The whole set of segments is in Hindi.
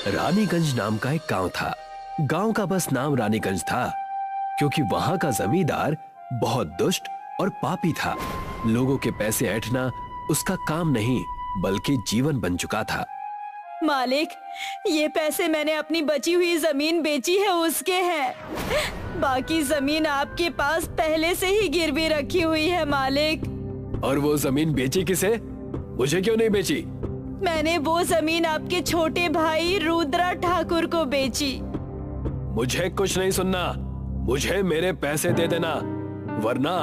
रानीगंज नाम का एक गांव था। गांव का बस नाम रानीगंज था क्योंकि वहां का जमींदार बहुत दुष्ट और पापी था। लोगों के पैसे ऐंठना उसका काम नहीं बल्कि जीवन बन चुका था। मालिक, ये पैसे मैंने अपनी बची हुई जमीन बेची है उसके हैं। बाकी जमीन आपके पास पहले से ही गिरवी रखी हुई है मालिक। और वो जमीन बेची किसे? मुझे क्यों नहीं बेची? मैंने वो जमीन आपके छोटे भाई रुद्रा ठाकुर को बेची। मुझे कुछ नहीं सुनना, मुझे मेरे पैसे दे देना, वरना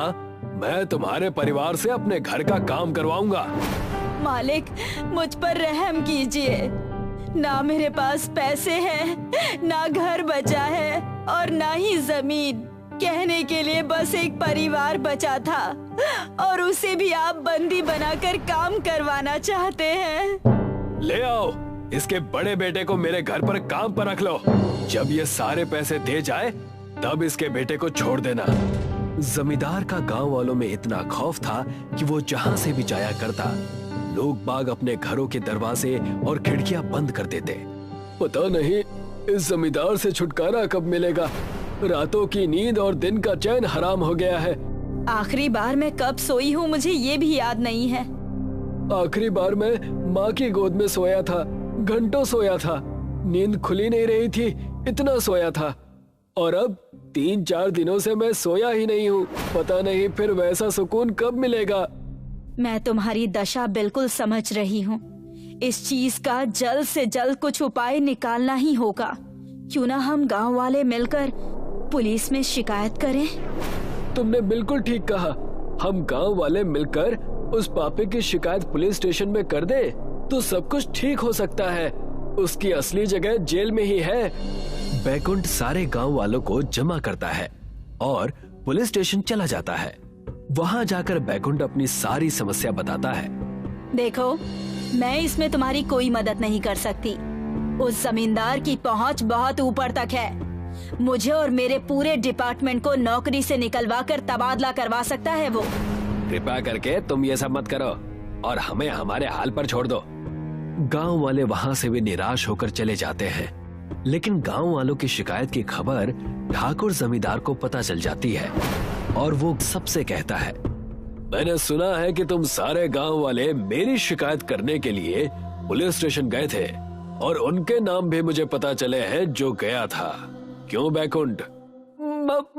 मैं तुम्हारे परिवार से अपने घर का काम करवाऊंगा। मालिक, मुझ पर रहम कीजिए। ना मेरे पास पैसे हैं, ना घर बचा है और ना ही जमीन। कहने के लिए बस एक परिवार बचा था और उसे भी आप बंदी बनाकर काम करवाना चाहते हैं। ले आओ, इसके बड़े बेटे को मेरे घर पर काम पर रख लो। जब ये सारे पैसे दे जाए तब इसके बेटे को छोड़ देना। जमींदार का गांव वालों में इतना खौफ था कि वो जहां से भी जाया करता लोग बाग अपने घरों के दरवाजे और खिड़कियां बंद कर देते। पता नहीं इस जमींदार से छुटकारा कब मिलेगा। रातों की नींद और दिन का चैन हराम हो गया है। आखिरी बार मैं कब सोई हूँ मुझे ये भी याद नहीं है। आखिरी बार मैं माँ की गोद में सोया था, घंटों सोया था, नींद खुली नहीं रही थी, इतना सोया था। और अब 3-4 दिनों से मैं सोया ही नहीं हूँ। पता नहीं फिर वैसा सुकून कब मिलेगा। मैं तुम्हारी दशा बिल्कुल समझ रही हूँ। इस चीज का जल्द से जल्द कुछ उपाय निकालना ही होगा। क्यों ना हम गांव वाले मिलकर पुलिस में शिकायत करें? तुमने बिल्कुल ठीक कहा। हम गांव वाले मिलकर उस पापी की शिकायत पुलिस स्टेशन में कर दे तो सब कुछ ठीक हो सकता है। उसकी असली जगह जेल में ही है। बैकुंठ सारे गांव वालों को जमा करता है और पुलिस स्टेशन चला जाता है। वहां जाकर बैकुंठ अपनी सारी समस्या बताता है। देखो, मैं इसमें तुम्हारी कोई मदद नहीं कर सकती। उस जमींदार की पहुंच बहुत ऊपर तक है। मुझे और मेरे पूरे डिपार्टमेंट को नौकरी से निकलवा कर तबादला करवा सकता है वो। कृपया करके तुम ये सब मत करो और हमें हमारे हाल पर छोड़ दो। गांव वाले वहां से भी निराश होकर चले जाते हैं। लेकिन गांव वालों की शिकायत की खबर ठाकुर जमींदार को पता चल जाती है और वो सबसे कहता है, मैंने सुना है कि तुम सारे गांव वाले मेरी शिकायत करने के लिए पुलिस स्टेशन गए थे और उनके नाम भी मुझे पता चले हैं जो गया था। क्यों बैकुंठ?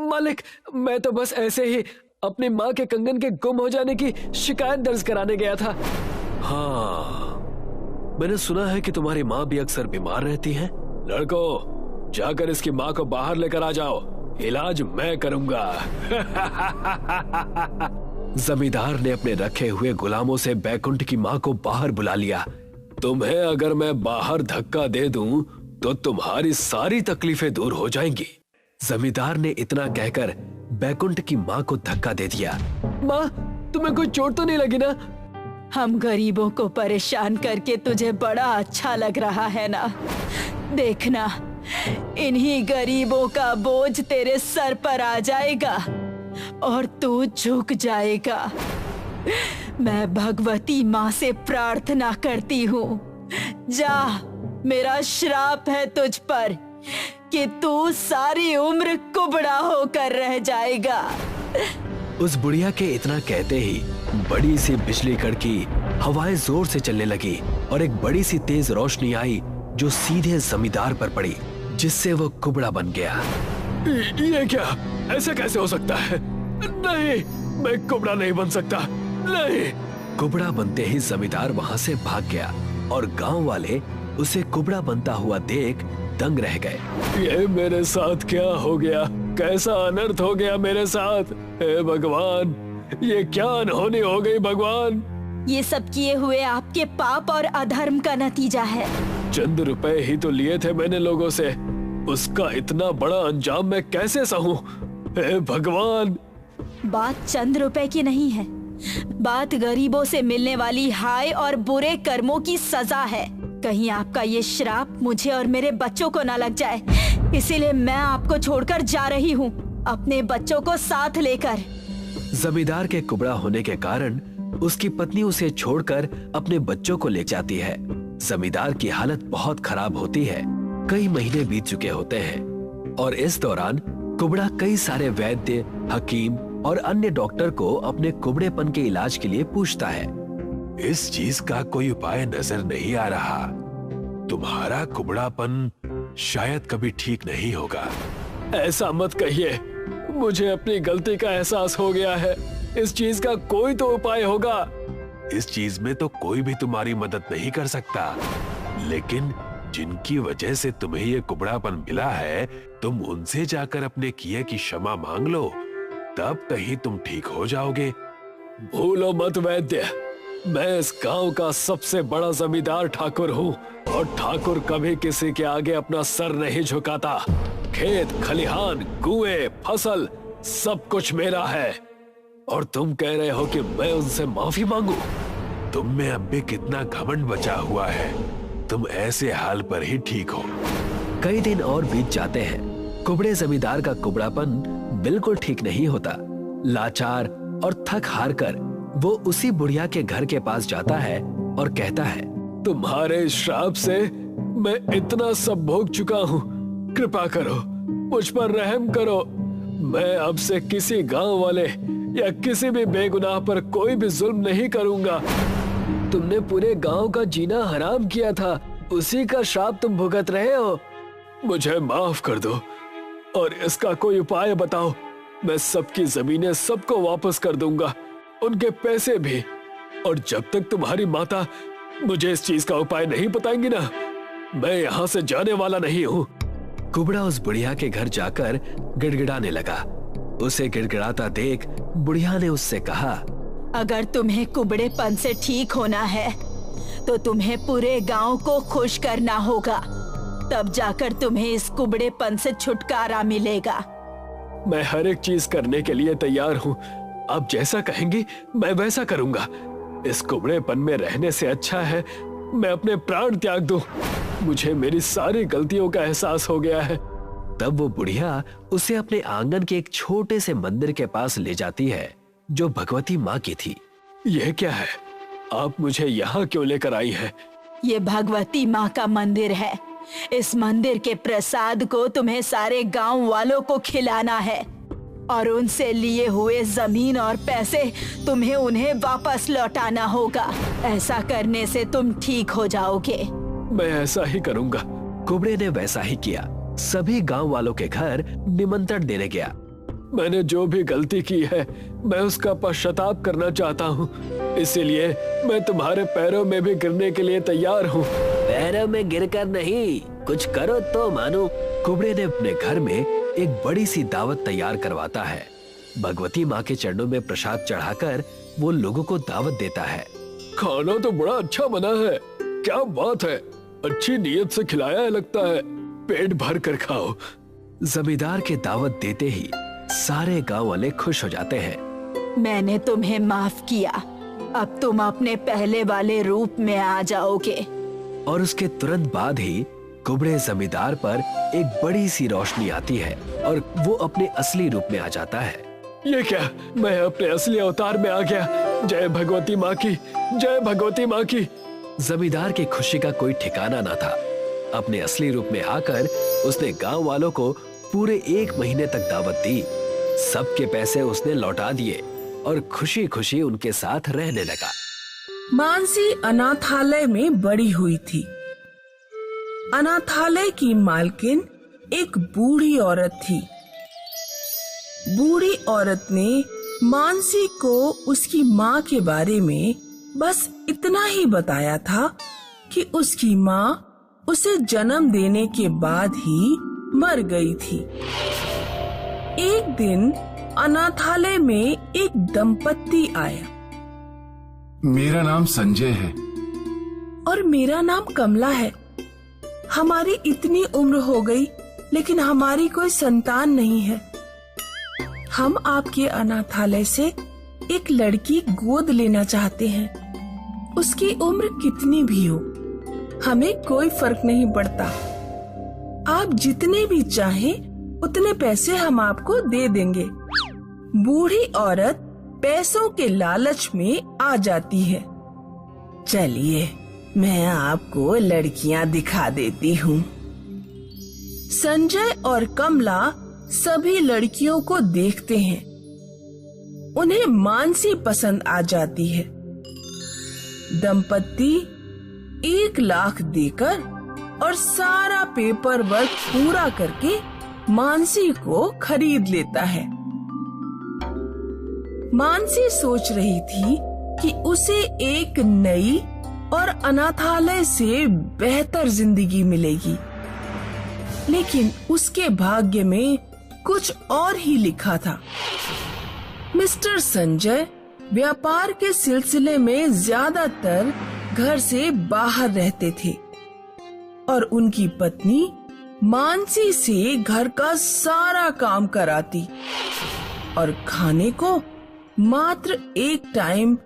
मालिक, मैं तो बस ऐसे ही अपनी माँ के कंगन के गुम हो जाने की शिकायत दर्ज कराने गया था। हाँ, मैंने सुना है कि तुम्हारी माँ भी अक्सर बीमार रहती है। लड़कों, जाकर इसकी माँ को बाहर लेकर आ जाओ, इलाज मैं करूंगा। जमींदार ने अपने रखे हुए गुलामों से बैकुंठ की माँ को बाहर बुला लिया। तुम्हें अगर मैं बाहर धक्का दे दूं तो तुम्हारी सारी तकलीफें दूर हो जाएंगी। जमींदार ने इतना कहकर बैकुंठ की माँ को धक्का दे दिया। माँ, तुम्हें कोई चोट तो नहीं लगी ना? हम गरीबों को परेशान करके तुझे बड़ा अच्छा लग रहा है ना? देखना, इन्हीं गरीबों का बोझ तेरे सर पर आ जाएगा और तू झुक जाएगा। मैं भगवती माँ से प्रार्थना करती हूँ, जा, मेरा श्राप है तुझ पर कि तू सारी उम्र कुबड़ा होकर रह जाएगा। उस बुढ़िया के इतना कहते ही बड़ी सी बिजली कड़की, हवाएं जोर से चलने लगी और एक बड़ी सी तेज रोशनी आई जो सीधे जमींदार पर पड़ी, जिससे वो कुबड़ा बन गया। ये क्या? ऐसे कैसे हो सकता है? नहीं, मैं कुबड़ा नहीं बन सकता, नहीं। कुबड़ा बनते ही जमींदार वहां से भाग गया और गांव वाले उसे कुबड़ा बनता हुआ देख दंग रह गए। ये मेरे साथ क्या हो गया? कैसा अनर्थ हो गया मेरे साथ? हे भगवान, ये क्या अनहोनी हो गई भगवान? ये सब किए हुए आपके पाप और अधर्म का नतीजा है। चंद रुपए ही तो लिए थे मैंने लोगों से, उसका इतना बड़ा अंजाम मैं कैसे सहूं? हे भगवान! बात चंद रुपए की नहीं है, बात गरीबों से मिलने वाली हाय और बुरे कर्मों की सजा है। कहीं आपका ये श्राप मुझे और मेरे बच्चों को न लग जाए, इसीलिए मैं आपको छोड़कर जा रही हूँ, अपने बच्चों को साथ लेकर। जमींदार के कुबड़ा होने के कारण उसकी पत्नी उसे छोड़कर अपने बच्चों को ले जाती है। जमींदार की हालत बहुत खराब होती है कई महीने बीत चुके होते हैं और इस दौरान कुबड़ा कई सारे वैद्य, हकीम और अन्य डॉक्टर को अपने कुबड़ेपन के इलाज के लिए पूछता है। इस चीज का कोई उपाय नजर नहीं आ रहा। तुम्हारा कुबड़ापन शायद कभी ठीक नहीं होगा। ऐसा मत कहिए, मुझे अपनी गलती का एहसास हो गया है। इस चीज का कोई तो उपाय होगा। इस चीज में तो कोई भी तुम्हारी मदद नहीं कर सकता, लेकिन जिनकी वजह से तुम्हें ये कुबड़ापन मिला है, तुम उनसे जाकर अपने किए की क्षमा मांग लो, तब कहीं तुम ठीक हो जाओगे। भूलो मत वैद्य, मैं इस गांव का सबसे बड़ा जमींदार ठाकुर हूँ और ठाकुर कभी किसी के आगे अपना सर नहीं झुकाता। खेत, खलिहान, कुएं, फसल सब कुछ मेरा है और तुम कह रहे हो कि मैं उनसे माफी मांगू? तुम में अब भी कितना घमंड बचा हुआ है। तुम ऐसे हाल पर ही ठीक हो। कई दिन और बीत जाते हैं। कुबड़े जमींदार का कुबड़ापन बिल्कुल ठीक नहीं होता। लाचार और थक हार कर वो उसी बुढ़िया के घर के पास जाता है और कहता है, तुम्हारे श्राप से मैं इतना सब भोग चुका हूँ, कृपा करो, मुझ पर रहम करो। मैं अब से किसी गांव वाले या किसी भी बेगुनाह पर कोई भी जुल्म नहीं करूंगा। तुमने पूरे गांव का जीना हराम किया था, उसी का श्राप तुम भुगत रहे हो। मुझे माफ कर दो और इसका कोई उपाय बताओ। मैं सबकी जमीनें सबको वापस कर दूंगा, उनके पैसे भी। और जब तक तुम्हारी माता मुझे इस चीज का उपाय नहीं बताएंगी ना, मैं यहाँ से जाने वाला नहीं हूँ। कुबड़ा उस बुढ़िया के घर जाकर गिड़गिड़ाने लगा। उसे गिड़गिड़ाता देख बुढ़िया ने उससे कहा, अगर तुम्हें कुबड़ेपन से ठीक होना है तो तुम्हें पूरे गांव को खुश करना होगा, तब जाकर तुम्हें इस कुबड़ेपन से छुटकारा मिलेगा। मैं हर एक चीज करने के लिए तैयार हूँ। आप जैसा कहेंगी मैं वैसा करूंगा। इस कुबड़ेपन में रहने से अच्छा है मैं अपने प्राण त्याग दूं। मुझे मेरी सारी गलतियों का एहसास हो गया है। तब वो बुढ़िया उसे अपने आंगन के एक छोटे से मंदिर के पास ले जाती है जो भगवती माँ की थी। यह क्या है? आप मुझे यहाँ क्यों लेकर आई हैं? ये भगवती माँ का मंदिर है। इस मंदिर के प्रसाद को तुम्हें सारे गांव वालों को खिलाना है और उनसे लिए हुए जमीन और पैसे तुम्हें उन्हें वापस लौटाना होगा। ऐसा करने से तुम ठीक हो जाओगे। मैं ऐसा ही करूंगा। कुबड़े ने वैसा ही किया। सभी गांव वालों के घर निमंत्रण देने गया। मैंने जो भी गलती की है मैं उसका पश्चाताप करना चाहता हूँ, इसीलिए मैं तुम्हारे पैरों में भी गिरने के लिए तैयार हूँ। पैरों में गिरकर नहीं, कुछ करो तो मानो। कुबड़े ने अपने घर में एक बड़ी सी दावत तैयार करवाता है। भगवती माँ के चरणों में प्रसाद चढ़ाकर वो लोगों को दावत देता है। खाना तो बड़ा अच्छा बना है, क्या बात है, अच्छी नीयत से खिलाया है लगता है, पेट भर कर खाओ। जमींदार के दावत देते ही सारे गांव वाले खुश हो जाते हैं। मैंने तुम्हें माफ किया, अब तुम अपने पहले वाले रूप में आ जाओगे। और उसके तुरंत बाद ही कुबड़े जमींदार पर एक बड़ी सी रोशनी आती है और वो अपने असली रूप में आ जाता है। ये क्या, मैं अपने असली अवतार में आ गया। जय भगवती माँ की, जय भगवती माँ की। जमींदार की खुशी का कोई ठिकाना ना था। अपने असली रूप में आकर उसने गांव वालों को पूरे 1 महीने तक दावत दी। सबके पैसे उसने लौटा दिए और खुशी खुशी उनके साथ रहने लगा। मानसी अनाथालय में बड़ी हुई थी। अनाथालय की मालकिन एक बूढ़ी औरत थी। बूढ़ी औरत ने मानसी को उसकी माँ के बारे में बस इतना ही बताया था कि उसकी माँ उसे जन्म देने के बाद ही मर गई थी। एक दिन अनाथालय में एक दंपत्ति आया। मेरा नाम संजय है। और मेरा नाम कमला है। हमारी इतनी उम्र हो गई लेकिन हमारी कोई संतान नहीं है। हम आपके अनाथालय से एक लड़की गोद लेना चाहते हैं। उसकी उम्र कितनी भी हो, हमें कोई फर्क नहीं पड़ता। आप जितने भी चाहें उतने पैसे हम आपको दे देंगे। बूढ़ी औरत पैसों के लालच में आ जाती है। चलिए मैं आपको लड़कियां दिखा देती हूँ। संजय और कमला सभी लड़कियों को देखते हैं। उन्हें मानसी पसंद आ जाती है। दंपत्ति 1 लाख देकर और सारा पेपर वर्क पूरा करके मानसी को खरीद लेता है। मानसी सोच रही थी कि उसे एक नई और अनाथालय से बेहतर जिंदगी मिलेगी, लेकिन उसके भाग्य में कुछ और ही लिखा था। मिस्टर संजय व्यापार के सिलसिले में ज्यादातर घर से बाहर रहते थे और उनकी पत्नी मानसी से घर का सारा काम कराती और खाने को मात्र 1 टाइम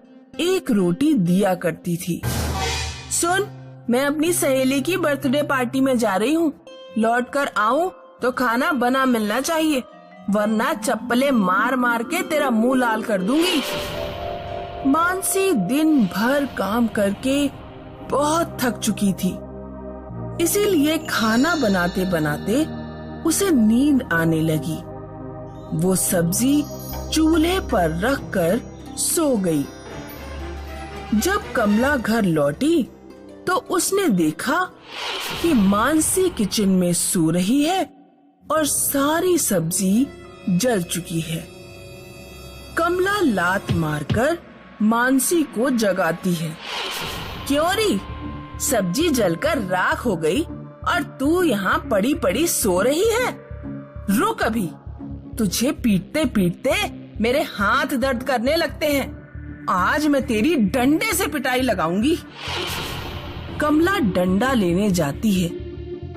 1 रोटी दिया करती थी। सुन, मैं अपनी सहेली की बर्थडे पार्टी में जा रही हूँ। लौट कर आऊं तो खाना बना मिलना चाहिए, वरना चप्पलें मार मार के तेरा मुंह लाल कर दूंगी। मानसी दिन भर काम करके बहुत थक चुकी थी, इसीलिए खाना बनाते बनाते उसे नींद आने लगी। वो सब्जी चूल्हे पर रखकर सो गई। जब कमला घर लौटी तो उसने देखा कि मानसी किचन में सो रही है और सारी सब्जी जल चुकी है। कमला लात मारकर मानसी को जगाती है। क्यों री, सब्जी जलकर राख हो गई और तू यहाँ पड़ी पड़ी सो रही है? रुक अभी, तुझे पीटते पीटते मेरे हाथ दर्द करने लगते हैं। आज मैं तेरी डंडे से पिटाई लगाऊंगी। कमला डंडा लेने जाती है।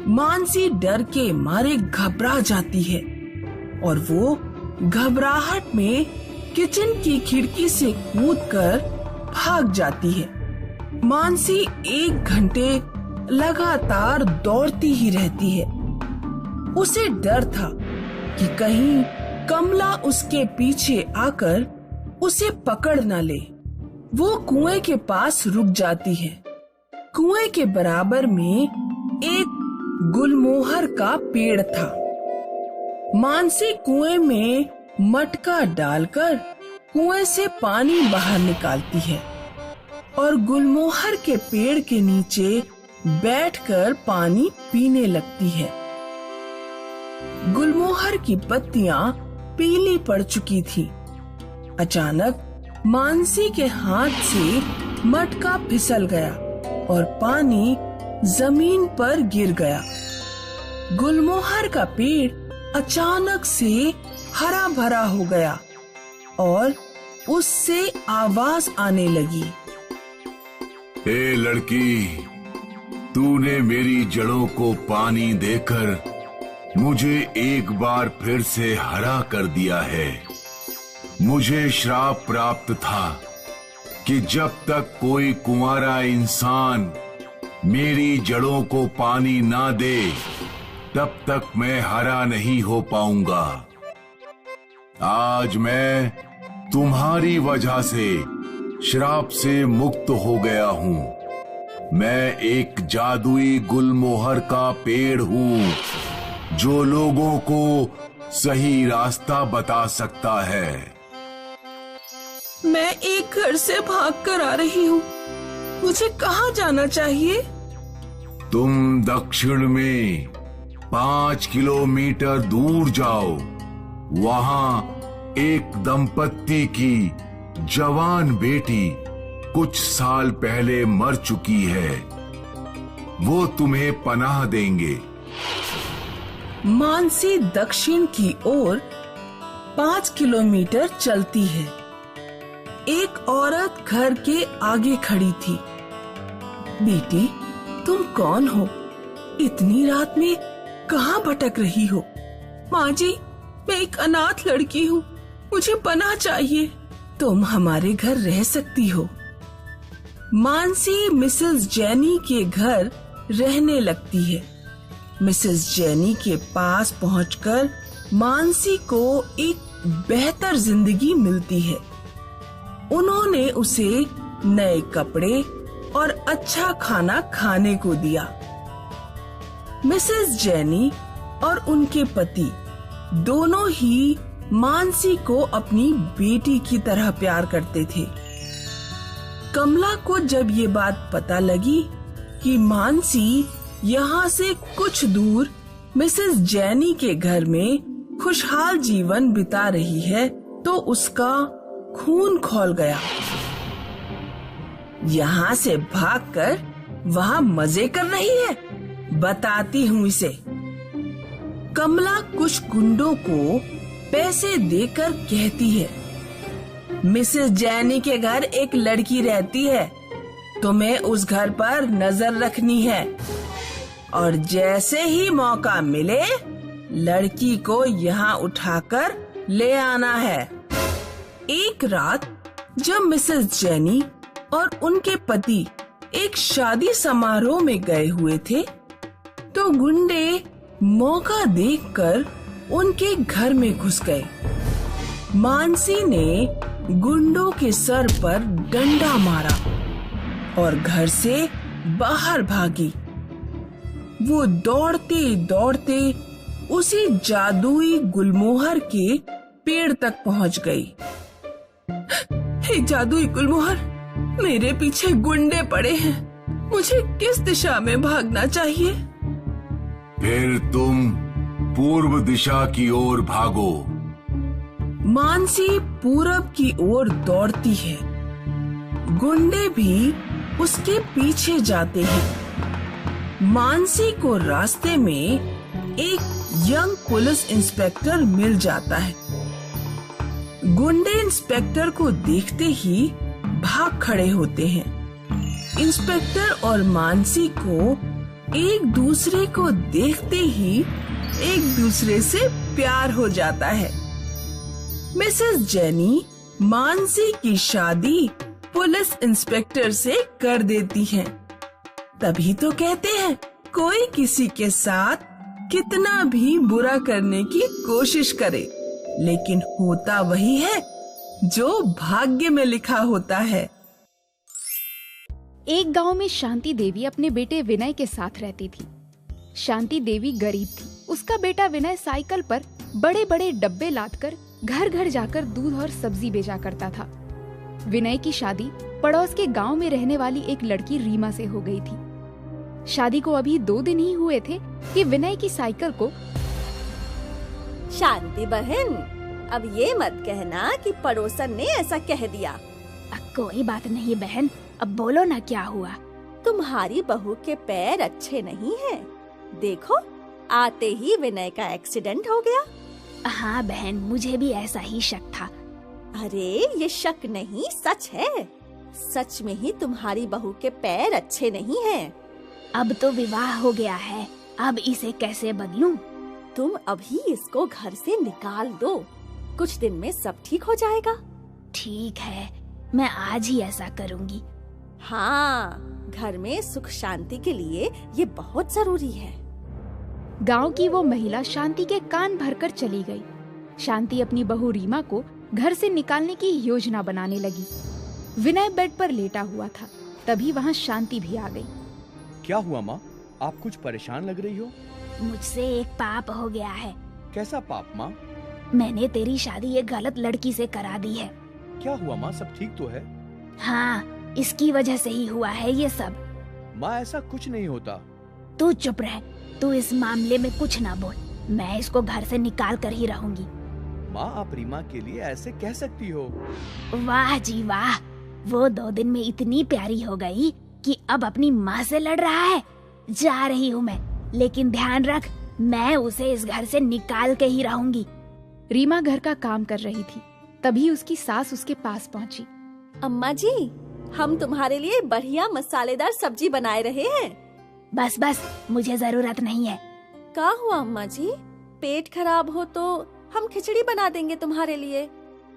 मानसी डर के मारे घबरा जाती है और वो घबराहट में किचन की खिड़की से कूदकर भाग जाती है। मानसी 1 घंटे लगातार दौड़ती ही रहती है। उसे डर था कि कहीं कमला उसके पीछे आकर उसे पकड़ न ले। वो कुएं के पास रुक जाती है। कुएं के बराबर में एक गुलमोहर का पेड़ था। मानसी कुएं में मटका डालकर कुएं से पानी बाहर निकालती है और गुलमोहर के पेड़ के नीचे बैठकर पानी पीने लगती है। गुलमोहर की पत्तियां पीली पड़ चुकी थी। अचानक मानसी के हाथ से मटका फिसल गया और पानी जमीन पर गिर गया। गुलमोहर का पेड़ अचानक से हरा भरा हो गया और उससे आवाज आने लगी। ए लड़की, तूने मेरी जड़ों को पानी देकर मुझे एक बार फिर से हरा कर दिया है। मुझे श्राप प्राप्त था कि जब तक कोई कुंवारा इंसान मेरी जड़ों को पानी ना दे, तब तक मैं हरा नहीं हो पाऊंगा। आज मैं तुम्हारी वजह से श्राप से मुक्त हो गया हूँ। मैं एक जादुई गुलमोहर का पेड़ हूँ जो लोगों को सही रास्ता बता सकता है। मैं एक घर से भागकर आ रही हूँ। मुझे कहाँ जाना चाहिए? तुम दक्षिण में 5 किलोमीटर दूर जाओ। वहाँ एक दंपत्ति की जवान बेटी कुछ साल पहले मर चुकी है। वो तुम्हें पनाह देंगे। मानसी दक्षिण की ओर 5 किलोमीटर चलती है। एक औरत घर के आगे खड़ी थी। बेटी, तुम कौन हो? इतनी रात में कहाँ भटक रही हो? माँ जी, मैं एक अनाथ लड़की हूँ, मुझे पनाह चाहिए। तुम हमारे घर रह सकती हो। मानसी मिसेस जैनी के घर रहने लगती है। मिसेस जैनी के पास पहुंचकर मानसी को एक बेहतर जिंदगी मिलती है। उन्होंने उसे नए कपड़े और अच्छा खाना खाने को दिया। मिसेस जैनी और उनके पति दोनों ही मानसी को अपनी बेटी की तरह प्यार करते थे। कमला को जब ये बात पता लगी कि मानसी यहाँ से कुछ दूर मिसेस जैनी के घर में खुशहाल जीवन बिता रही है, तो उसका खून खौल गया। यहाँ से भागकर वहाँ मजे कर रही है, बताती हूँ इसे। कमला कुछ गुंडों को पैसे देकर कहती है, मिसेस जैनी के घर एक लड़की रहती है, तुम्हें उस घर पर नजर रखनी है और जैसे ही मौका मिले लड़की को यहाँ उठाकर ले आना है। एक रात जब मिसेस जैनी और उनके पति एक शादी समारोह में गए हुए थे, तो गुंडे मौका देखकर उनके घर में घुस गए। मानसी ने गुंडों के सर पर डंडा मारा और घर से बाहर भागी। वो दौड़ते दौड़ते उसी जादुई गुलमोहर के पेड़ तक पहुंच गई। हे जादुई गुलमोहर, मेरे पीछे गुंडे पड़े हैं, मुझे किस दिशा में भागना चाहिए? फिर तुम पूर्व दिशा की ओर भागो। मानसी पूरब की ओर दौड़ती है। गुंडे भी उसके पीछे जाते हैं। मानसी को रास्ते में एक यंग पुलिस इंस्पेक्टर मिल जाता है। गुंडे इंस्पेक्टर को देखते ही भाग खड़े होते हैं। इंस्पेक्टर और मानसी को एक दूसरे को देखते ही एक दूसरे से प्यार हो जाता है। मिसेस जैनी मानसी की शादी पुलिस इंस्पेक्टर से कर देती हैं। तभी तो कहते हैं, कोई किसी के साथ कितना भी बुरा करने की कोशिश करे, लेकिन होता वही है जो भाग्य में लिखा होता है। एक गांव में शांति देवी अपने बेटे विनय के साथ रहती थी। शांति देवी गरीब थी। उसका बेटा विनय साइकिल पर बड़े बड़े डब्बे लादकर घर घर जाकर दूध और सब्जी बेचा करता था। विनय की शादी पड़ोस के गांव में रहने वाली एक लड़की रीमा से हो गई थी। शादी को अभी 2 दिन ही हुए थे कि विनय की साइकिल को शांति बहन, अब ये मत कहना कि पड़ोसन ने ऐसा कह दिया। कोई बात नहीं बहन, अब बोलो ना क्या हुआ। तुम्हारी बहू के पैर अच्छे नहीं हैं। देखो, आते ही विनय का एक्सीडेंट हो गया। हाँ बहन, मुझे भी ऐसा ही शक था। अरे ये शक नहीं, सच है। सच में ही तुम्हारी बहू के पैर अच्छे नहीं हैं। अब तो विवाह हो गया है, अब इसे कैसे बदलूं? तुम अभी इसको घर से निकाल दो, कुछ दिन में सब ठीक हो जाएगा। ठीक है, मैं आज ही ऐसा करूंगी। हाँ, घर में सुख शांति के लिए ये बहुत जरूरी है। गांव की वो महिला शांति के कान भरकर चली गई। शांति अपनी बहू रीमा को घर से निकालने की योजना बनाने लगी। विनय बेड पर लेटा हुआ था, तभी वहाँ शांति भी आ गई। क्या हुआ माँ, आप कुछ परेशान लग रही हो? मुझसे एक पाप हो गया है। कैसा पाप माँ? मैंने तेरी शादी एक गलत लड़की से करा दी है। क्या हुआ माँ, सब ठीक तो है? हाँ, इसकी वजह से ही हुआ है ये सब। माँ ऐसा कुछ नहीं होता। तू चुप रह, तू इस मामले में कुछ ना बोल। मैं इसको घर से निकाल कर ही रहूंगी। माँ, आप रीमा के लिए ऐसे कह सकती हो। वाह जी वाह, वो 2 दिन में इतनी प्यारी हो गई कि अब अपनी माँ से लड़ रहा है। जा रही हूँ मैं, लेकिन ध्यान रख, मैं उसे इस घर से निकाल के ही रहूंगी। रीमा घर का काम कर रही थी, तभी उसकी सास उसके पास पहुँची। अम्मा जी, हम तुम्हारे लिए बढ़िया मसालेदार सब्जी बनाए रहे हैं। बस बस, मुझे जरूरत नहीं है। क्या हुआ अम्मा जी, पेट खराब हो तो हम खिचड़ी बना देंगे तुम्हारे लिए।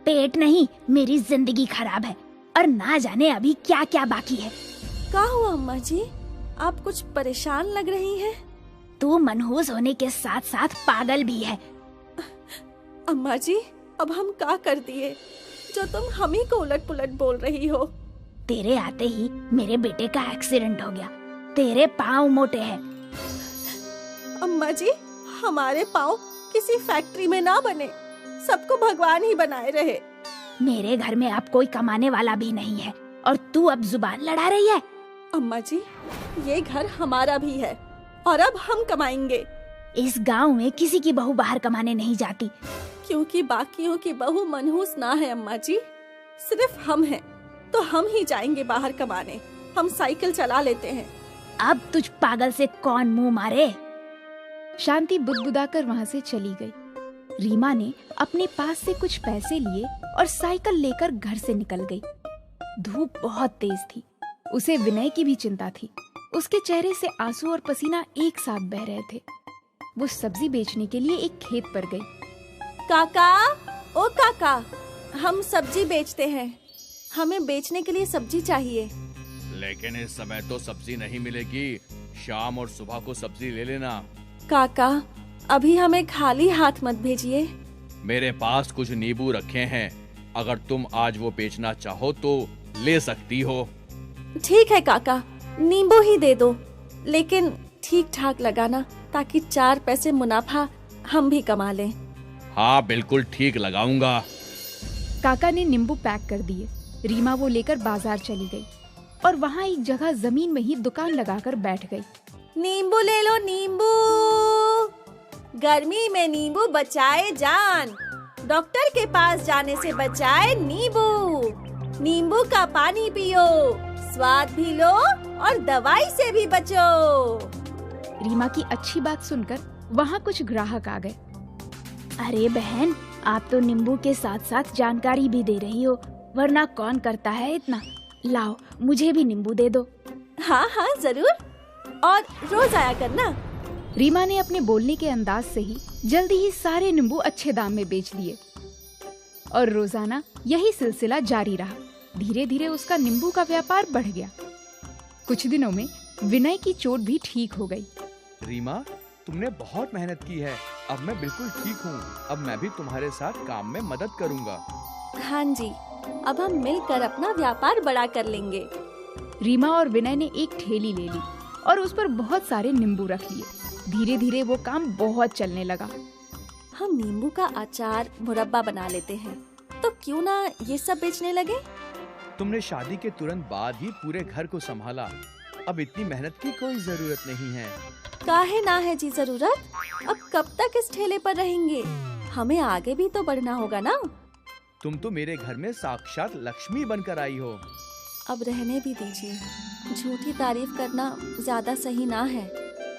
पेट नहीं, मेरी जिंदगी खराब है और ना जाने अभी क्या क्या बाकी है। क्या हुआ अम्मा जी, आप कुछ परेशान लग रही हैं। तू मनहूस होने के साथ साथ पागल भी है। अम्मा जी, अब हम क्या कर दिए जो तुम हम ही को उलट पुलट बोल रही हो। तेरे आते ही मेरे बेटे का एक्सीडेंट हो गया। तेरे पाँव मोटे हैं। अम्मा जी, हमारे पाँव किसी फैक्ट्री में ना बने, सबको भगवान ही बनाए रहे। मेरे घर में अब कोई कमाने वाला भी नहीं है और तू अब जुबान लड़ा रही है। अम्मा जी, ये घर हमारा भी है और अब हम कमाएंगे। इस गांव में किसी की बहू बाहर कमाने नहीं जाती। क्योंकि बाकियों की बहू मनहूस ना है अम्मा जी, सिर्फ हम हैं, तो हम ही जाएंगे बाहर कमाने। हम साइकिल चला लेते हैं। अब तुझ पागल से कौन मुंह मारे। शांति बुदबुदाकर वहाँ से चली गई। रीमा ने अपने पास से कुछ पैसे लिए और साइकिल लेकर घर से निकल गई। धूप बहुत तेज थी, उसे विनय की भी चिंता थी। उसके चेहरे से आंसू और पसीना एक साथ बह रहे थे। वो सब्जी बेचने के लिए एक खेत पर गई। काका, ओ काका, हम सब्जी बेचते हैं, हमें बेचने के लिए सब्जी चाहिए। लेकिन इस समय तो सब्जी नहीं मिलेगी, शाम और सुबह को सब्जी ले लेना। काका, अभी हमें खाली हाथ मत भेजिए। मेरे पास कुछ नींबू रखे हैं, अगर तुम आज वो बेचना चाहो तो ले सकती हो। ठीक है काका, नींबू ही दे दो, लेकिन ठीक ठाक लगाना ताकि 4 पैसे मुनाफा हम भी कमा लें। हाँ बिल्कुल ठीक लगाऊंगा। काका ने नींबू पैक कर दिए। रीमा वो लेकर बाजार चली गई और वहाँ एक जगह जमीन में ही दुकान लगाकर बैठ गई। नींबू ले लो नींबू, गर्मी में नींबू बचाए जान, डॉक्टर के पास जाने से बचाए नींबू। नींबू का पानी पियो, स्वाद भी लो और दवाई से भी बचो। रीमा की अच्छी बात सुनकर वहाँ कुछ ग्राहक आ गए। अरे बहन, आप तो नींबू के साथ साथ जानकारी भी दे रही हो, वरना कौन करता है इतना। लाओ, मुझे भी नींबू दे दो। हाँ हाँ जरूर, और रोज आया करना। रीमा ने अपने बोलने के अंदाज से ही जल्दी ही सारे नींबू अच्छे दाम में बेच दिए और रोजाना यही सिलसिला जारी रहा। धीरे धीरे उसका नींबू का व्यापार बढ़ गया। कुछ दिनों में विनय की चोट भी ठीक हो गई। रीमा, तुमने बहुत मेहनत की है, अब मैं बिल्कुल ठीक हूँ। अब मैं भी तुम्हारे साथ काम में मदद करूँगा। हाँ जी, अब हम मिलकर अपना व्यापार बड़ा कर लेंगे। रीमा और विनय ने एक ठेली ले ली और उस पर बहुत सारे नींबू रख लिए। धीरे धीरे वो काम बहुत चलने लगा। हम नींबू का अचार, मुरब्बा बना लेते हैं, तो क्यों ना ये सब बेचने लगे। तुमने शादी के तुरंत बाद ही पूरे घर को संभाला, अब इतनी मेहनत की कोई जरूरत नहीं है। काहे ना है जी जरूरत, अब कब तक इस ठेले पर रहेंगे, हमें आगे भी तो बढ़ना होगा ना। तुम तो मेरे घर में साक्षात लक्ष्मी बनकर आई हो। अब रहने भी दीजिए, झूठी तारीफ करना ज्यादा सही ना है।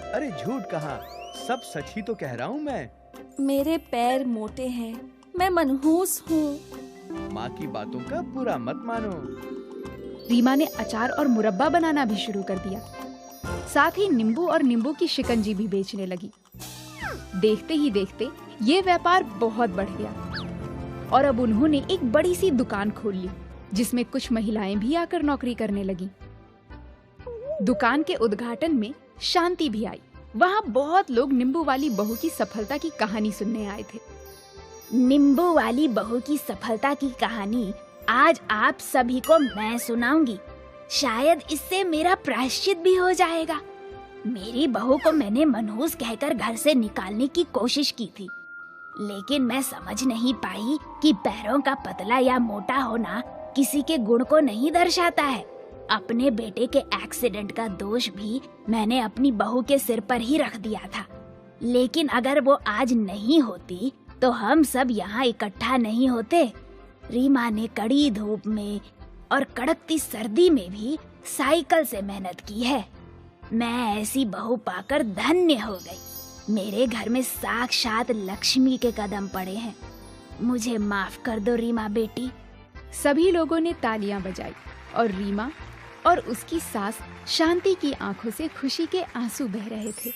अरे झूठ कहाँ, सब सच ही तो कह रहा हूँ मैं। मेरे पैर मोटे हैं, मैं मनहूस हूँ। माँ की बातों का बुरा मत मानो। रीमा ने अचार और मुरब्बा बनाना भी शुरू कर दिया। साथ ही नींबू और नींबू की शिकंजी भी बेचने लगी। देखते ही देखते ये व्यापार बहुत बढ़ गया और अब उन्होंने एक बड़ी सी दुकान खोल ली, जिसमें कुछ महिलाएं भी आकर नौकरी करने लगी। दुकान के उद्घाटन में शांति भी आई। वहाँ बहुत लोग नींबू वाली बहू की सफलता की कहानी सुनने आए थे। नींबू वाली बहू की सफलता की कहानी आज आप सभी को मैं सुनाऊंगी। शायद इससे मेरा प्रायश्चित भी हो जाएगा। मेरी बहू को मैंने मनहूस कहकर घर से निकालने की कोशिश की थी, लेकिन मैं समझ नहीं पाई कि पैरों का पतला या मोटा होना किसी के गुण को नहीं दर्शाता है। अपने बेटे के एक्सीडेंट का दोष भी मैंने अपनी बहू के सिर पर ही रख दिया था, लेकिन अगर वो आज नहीं होती तो हम सब यहाँ इकट्ठा नहीं होते। रीमा ने कड़ी धूप में और कड़कती सर्दी में भी साइकिल से मेहनत की है। मैं ऐसी बहू पाकर धन्य हो गई। मेरे घर में साक्षात लक्ष्मी के कदम पड़े हैं। मुझे माफ कर दो रीमा बेटी। सभी लोगों ने तालियां बजाई और रीमा और उसकी सास शांति की आंखों से खुशी के आंसू बह रहे थे।